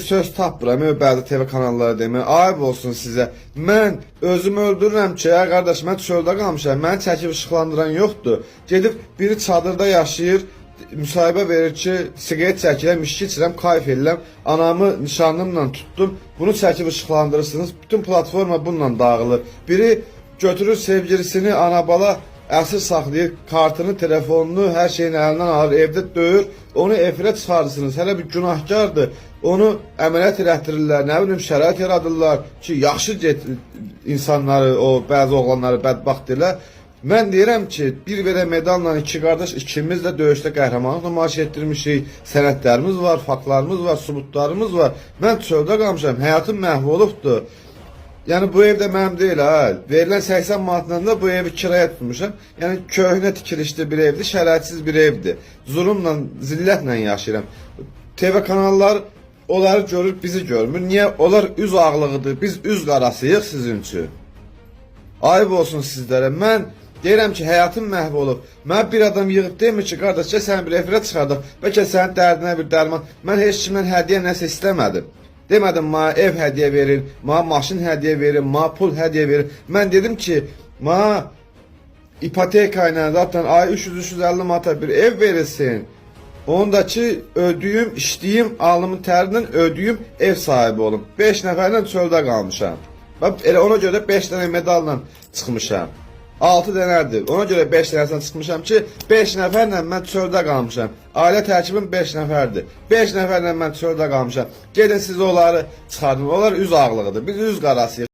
Söz tapmıram, bəzi TV kanalları demə. Ayıb olsun sizə. Mən özümü öldürürəm ki, ya qardaş, mən çöldə qalmışam. Məni çəkib işıqlandıran yoxdur. Gedib biri çadırda yaşayır, müsahibə verir ki, siqaret çəkirəm, içki içirəm, kayf edirəm. Anamı nişanlımla tutdum. Bunu çəkib işıqlandırırsınız. Bütün platforma bununla dağılır. Biri götürür sevgilisini ana-bala əsir saxlayır, kartını, telefonunu, hər şeyini əlindən alır, evdə döyür, onu efirə çıxarırsınız. Hələ bir günahkardır. Onu əməliyyat elətdirirlər, nə bilim şərait yaradırlar ki, yaxşı insanları, o bəzi oğlanları bədbaxt edirlər. Mən deyirəm ki, bir belə medalla iki qardaş ikimiz də döyüşdə qəhrəmanlıq nümayiş etdirmişik, sənədlərimiz var, faktlarımız var, subutlarımız var. Mən çöldə qalmışam, həyatım məhv olubdur. Yəni bu ev də mənim deyil ha. Verilən 80 manatdan da bu evi kiraya tutmuşam. Yəni köhnə tikilişli bir evdir, şəraitsiz bir evdir. Zulümlə, zillətlə yaşayıram. TV kanallar onları görür, bizi görmür. Niyə? Onlar üz ağlığıdır, biz üz qarasıyıq sizin üçün. Ayıb olsun sizlərə. Mən deyirəm ki, həyatım məhv olub. Mən bir adam yığıb demir ki, qardaş, sən bir efirə çıxardıq, bəlkə sənin dərdinə bir dərman. Mən heç kimdən hədiyyə nəsə istəmədim. Demədim, mənə ev hədiyyə verin, mənə maşın hədiyyə verin, mənə pul hədiyyə verin. Mən dedim ki, mənə ipoteka ilə zaten ay 300-350 manata bir ev verilsin. Ondakı ödüyüm, işləyim, alnımın tərindən ödüyüm, ev sahibi olum. 5 nəfərlə çöldə qalmışam. Elə ona görə 5 dənə medalla çıxmışam. 6 dənədir. Ona görə 5 dənəsən çıxmışam ki, 5 nəfərlə mən çöldə qalmışam. Ailə tərkibim 5 nəfərdir. 5 nəfərlə mən çöldə qalmışam. Gedin siz onları çıxardın. Onlar üz ağlığıdır. Biz üz qarasıyıq.